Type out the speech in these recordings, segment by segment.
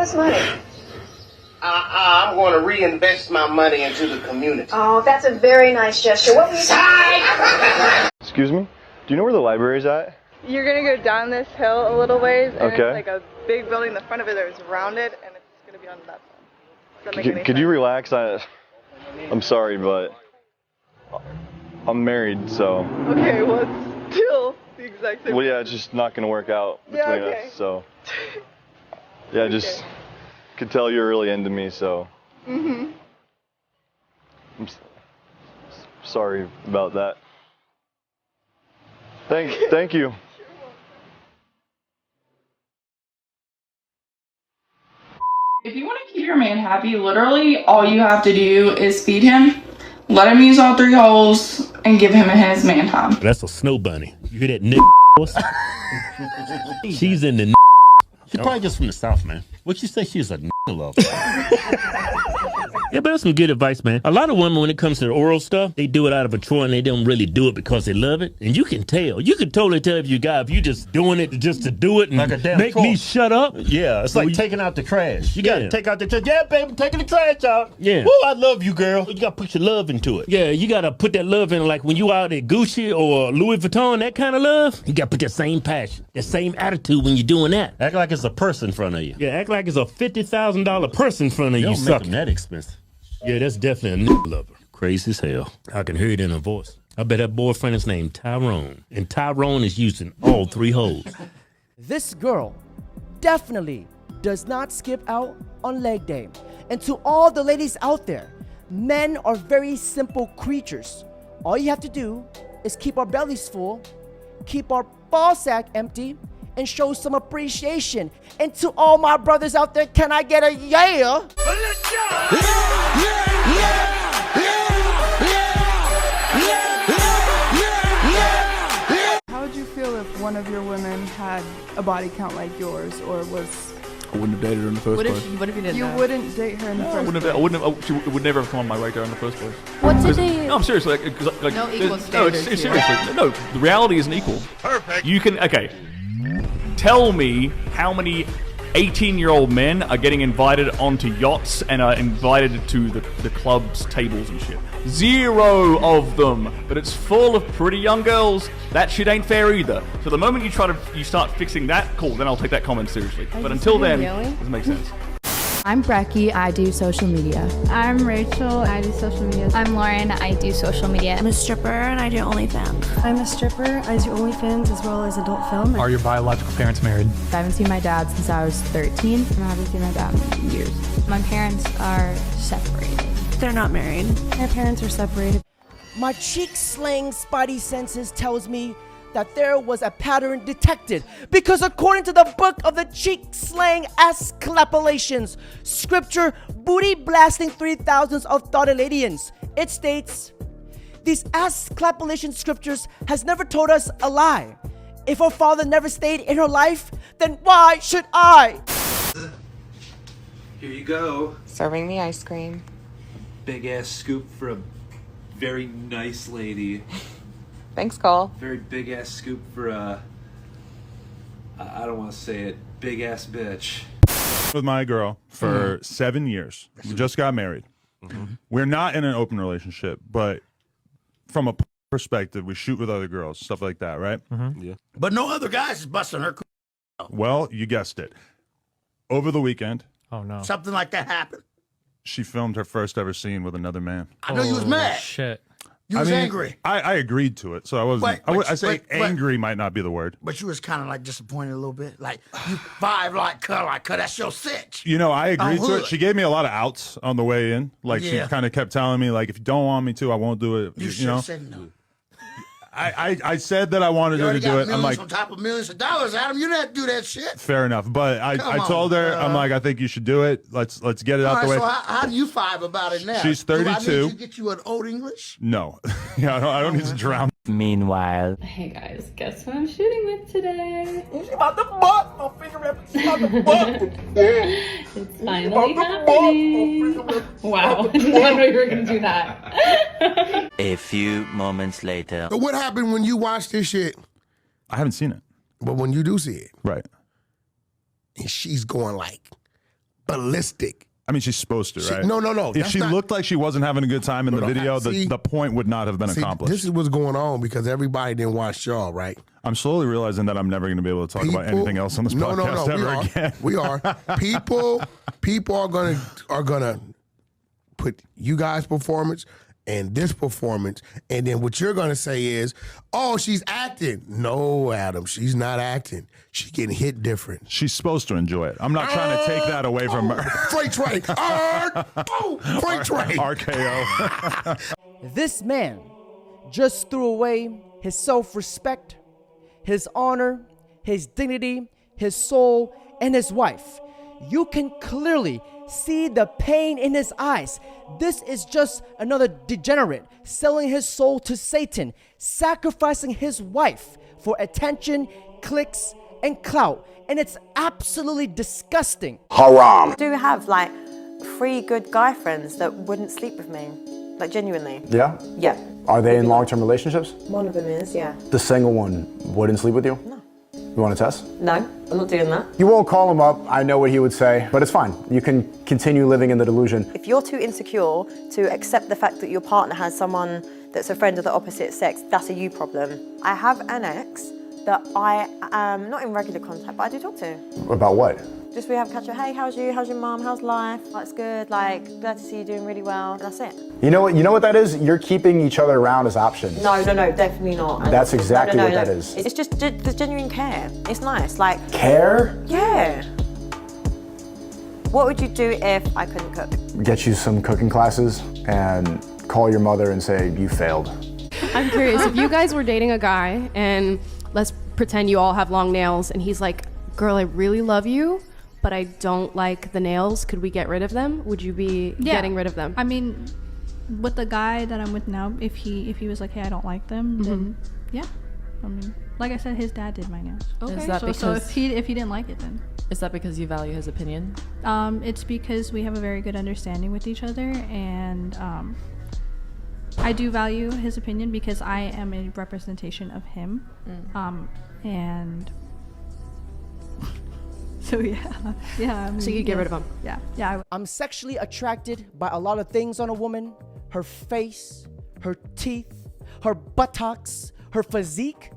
this money? I'm going to reinvest my money into the community. Oh, that's a very nice gesture. What were you... Excuse me? Do you know where the library's at? You're gonna go down this hill a little ways, and Okay. it's like a big building. The front of it is rounded, and it's gonna be on that side. Does that make any Could sense? you relax? I'm sorry, but I'm married, so. Okay, well, it's still the exact same. Well, yeah, it's just not going to work out between us, so. Yeah, just could tell you're really into me, so. I'm sorry about that. Thank you. If you want to keep your man happy, literally all you have to do is feed him, let him use all 3 holes, and give him his man time. That's a snow bunny. You hear that She's in the She's probably just from the South, man. What you say? She's a lover. Yeah, but that's some good advice, man. A lot of women, when it comes to the oral stuff, they do it out of a chore and they don't really do it because they love it. And you can tell. You can totally tell if you just doing it just to do it and Like a damn make chore. me shut up. Yeah, it's like taking out the trash. You gotta take out the trash. Yeah, baby, I'm taking the trash out. Yeah. Woo, I love you, girl. You gotta put your love into it. Yeah, you gotta put that love in, like when you out at Gucci or Louis Vuitton, that kind of love. You gotta put that same passion, that same attitude when you're doing that. Act like it's a purse in front of you. Yeah, act like it's a $50,000 purse in front of you, Don't make sucker. them that expensive. Yeah, that's definitely a lover. Crazy as hell. I can hear it in her voice. I bet her boyfriend is named Tyrone. And Tyrone is using all 3 holes. This girl definitely does not skip out on leg day. And to all the ladies out there, men are very simple creatures. All you have to do is keep our bellies full, keep our ball sack empty, and show some appreciation. And to all my brothers out there, can I get a yeah? How would you feel if one of your women had a body count like yours, or was... I wouldn't have dated her in the first place. What if you didn't? You wouldn't date her in the first place. She would never have come on my radar in the first place. What did they... No, I'm serious. Like No equal standards No, it's here. seriously. No, the reality isn't equal. Perfect. You can, okay. Tell me how many 18-year-old men are getting invited onto yachts and are invited to the club's tables and shit. 0 of them. But it's full of pretty young girls. That shit ain't fair either. So the moment you start fixing that, cool, then I'll take that comment seriously. But until then, it doesn't make sense. I'm Brecky, I do social media. I'm Rachel, I do social media. I'm Lauren, I do social media. I'm a stripper and I do OnlyFans. I'm a stripper, I do OnlyFans as well as adult film. Are your biological parents married? I haven't seen my dad since I was 13, and I haven't seen my dad in years. My parents are separated. They're not married. Our parents are separated. My cheek slaying spidey senses tells me that there was a pattern detected, because according to the book of the cheek slaying Asclepiolations, scripture booty blasting 3000s of Thoughtaladians, it states, these Asclepiolation scriptures has never told us a lie. If our father never stayed in her life, then why should I? Here you go. Serving me ice cream. Big ass scoop for a very nice lady. Thanks, Cole. Very big ass scoop for a, I don't want to say it, big ass bitch. With my girl for 7 years. We just got married. We're not in an open relationship, but from a perspective, we shoot with other girls, stuff like that, right? Yeah. But no other guys is busting her. Well, you guessed it. Over the weekend, Oh no. Something like that happened. she filmed her first ever scene with another man. I know you was mad. Shit. You was angry. I agreed to it, so I wasn't. I say angry might not be the word. But you was kind of like disappointed a little bit. Like, you vibe like her, that's your sitch. You know, I agreed to hood. it. She gave me a lot of outs on the way in. Like, Yeah. she kind of kept telling me, like, if you don't want me to, I won't do it. You You should know, have said no. I said that I wanted You her already to do got it. I'm millions like, on top of millions of dollars, Adam. You didn't have to do that shit. fair enough. But I told her, I'm like, I think you should do it. Let's get it All out right, the way. so how do you vibe about it now? She's Do I 32. need to get you an old English? No, yeah, I don't need to drown. Meanwhile, Hey guys, guess what I'm shooting with today? She's about to butt. My finger rap. She's about to butt. It's finally happening. Wow, I didn't know you were gonna do that. a few moments later. But what happened when you watched this shit? I haven't seen it. But when you do see it, right, and she's going like ballistic. I mean, she's supposed to, right? No. If that's she not- looked like she wasn't having a good time in the video, the point would not have been accomplished. This is what's going on because everybody didn't watch y'all, right? I'm slowly realizing that I'm never going to be able to talk about anything else on this podcast ever again. We are. People are gonna put you guys' performance and this performance, and then what you're gonna say is, "Oh, she's acting." No, Adam, she's not acting. She's getting hit different. She's supposed to enjoy it. I'm not trying to take that away from her. Freight train. Freight train. RKO. This man just threw away his self-respect, his honor, his dignity, his soul, and his wife. You can clearly see the pain in his eyes. This is just another degenerate selling his soul to Satan, sacrificing his wife for attention, clicks, and clout. And it's absolutely disgusting. Haram. I do have like 3 good guy friends that wouldn't sleep with me. Like genuinely. Yeah? Yeah. Are they in long-term relationships? One of them is, yeah. The single one wouldn't sleep with you? No. You want to test? No, I'm not doing that. You won't call him up. I know what he would say, but it's fine. You can continue living in the delusion. If you're too insecure to accept the fact that your partner has someone that's a friend of the opposite sex, that's a you problem. I have an ex that I am not in regular contact, but I do talk to. About what? Just we have a catch up, hey, how's you? How's your mum? How's life? That's good, like, glad to see you doing really well, and that's it. You know what that is? You're keeping each other around as options. No, definitely not. That's exactly what that is. It's just the genuine care. It's nice, like. Care? Yeah. What would you do if I couldn't cook? Get you some cooking classes and call your mother and say you failed. I'm curious, if you guys were dating a guy and let's pretend you all have long nails and he's like, girl, I really love you, but I don't like the nails. Could we get rid of them? Would you be getting rid of them? I mean, with the guy that I'm with now, if he was like, hey, I don't like them, then yeah. I mean, like I said, his dad did my nails. Okay. Is that so if he didn't like it, then. Is that because you value his opinion? It's because we have a very good understanding with each other, and I do value his opinion because I am a representation of him, and. So yeah. I mean, so you get rid of him? Yeah. I'm sexually attracted by a lot of things on a woman. Her face, her teeth, her buttocks, her physique.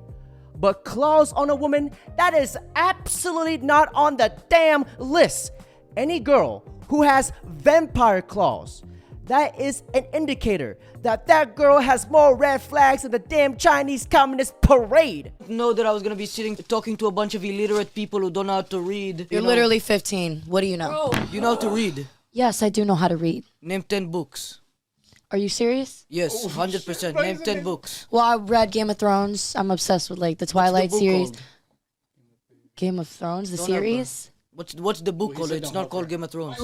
But claws on a woman, that is absolutely not on the damn list. Any girl who has vampire claws, that is an indicator that girl has more red flags than the damn Chinese Communist parade. Know that I was gonna be talking to a bunch of illiterate people who don't know how to read. You're literally 15. What do you know? You know how to read? Yes, I do know how to read. Name 10 books. Are you serious? Yes, 100%. Name 10 books. Well, I read Game of Thrones. I'm obsessed with like the Twilight series. Called? Game of Thrones, the series? What's the book called? It's not called Game of Thrones.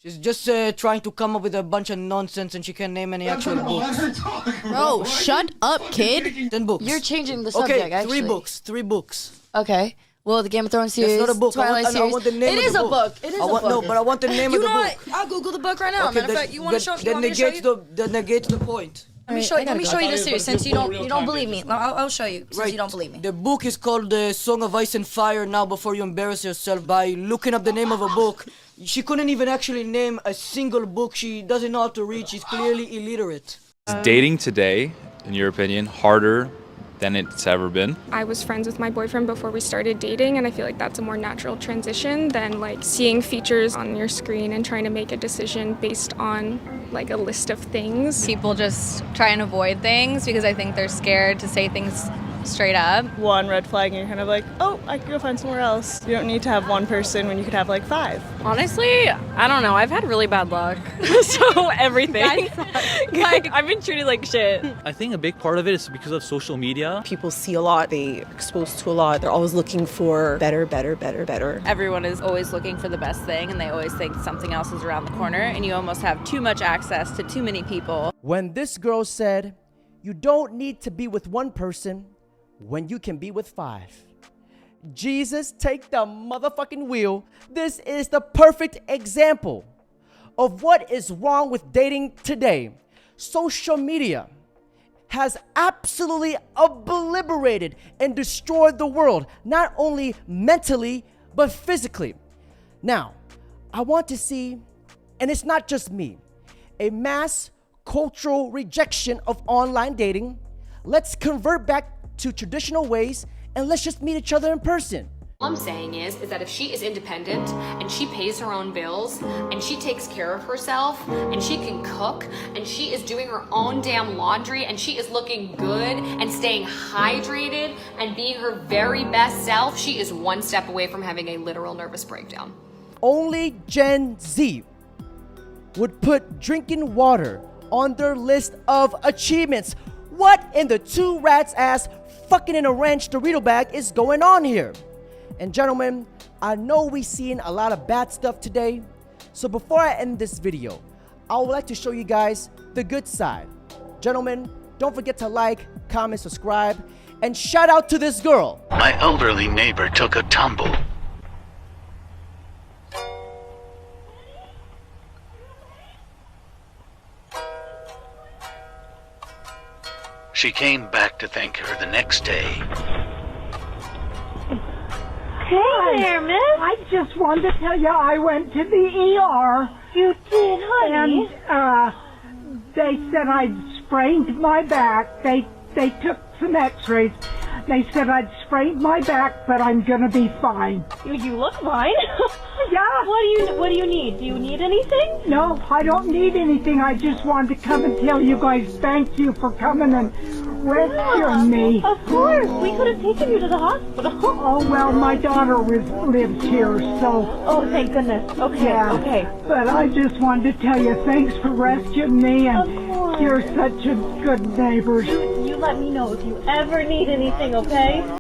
She's just trying to come up with a bunch of nonsense and she can't name any actual books. Bro, shut up, kid. 10 books. You're changing the subject, okay, actually. 3 books. Okay. Well, the Game of Thrones series, That's not a book. Twilight series. I want the name it of is the a book. It is a book. No, but I want the name of the book. I'll Google the book right now. Okay, Matter of fact, you want to show me? That negates the point. Let me show you the series since you don't believe me. I'll show you since you don't believe me. The book is called The Song of Ice and Fire. Now, before you embarrass yourself by looking up the name of a book, she couldn't even actually name a single book. She doesn't know how to read. She's clearly illiterate. Is dating today, in your opinion, harder than it's ever been? I was friends with my boyfriend before we started dating, and I feel like that's a more natural transition than like seeing features on your screen and trying to make a decision based on like a list of things. People just try and avoid things because I think they're scared to say things straight up. One red flag and you're kind of like, oh, I could go find somewhere else. You don't need to have one person when you could have like 5. Honestly, I don't know. I've had really bad luck. So everything. Like, I've been treated like shit. I think a big part of it is because of social media. People see a lot, they exposed to a lot. They're always looking for better. Everyone is always looking for the best thing and they always think something else is around the corner and you almost have too much access to too many people. When this girl said, you don't need to be with one person when you can be with 5. Jesus, take the motherfucking wheel. This is the perfect example of what is wrong with dating today. Social media has absolutely obliterated and destroyed the world, not only mentally, but physically. Now, I want to see, and it's not just me, a mass cultural rejection of online dating. Let's convert back to traditional ways and let's just meet each other in person. All I'm saying is that if she is independent and she pays her own bills and she takes care of herself and she can cook and she is doing her own damn laundry and she is looking good and staying hydrated and being her very best self, she is one step away from having a literal nervous breakdown. Only Gen Z would put drinking water on their list of achievements. What in the two rats ass fucking in a ranch Dorito bag is going on here? And gentlemen, I know we've seen a lot of bad stuff today. So before I end this video, I would like to show you guys the good side. Gentlemen, don't forget to like, comment, subscribe, and shout out to this girl. My elderly neighbor took a tumble. She came back to thank her the next day. Hey there, miss. I just wanted to tell you I went to the ER. You did, honey? And, they said I'd sprained my back. They took some x-rays. They said I'd sprained my back, but I'm gonna be fine. You look fine. Yeah. What do you need? Do you need anything? No, I don't need anything. I just wanted to come and tell you guys thank you for coming and rescuing me. Of course. We could have taken you to the hospital. Oh, well, my daughter lives here, so... Oh, thank goodness. Okay, yeah. okay. But I just wanted to tell you thanks for rescuing me, and you're such a good neighbor. You let me know if you ever need anything, okay?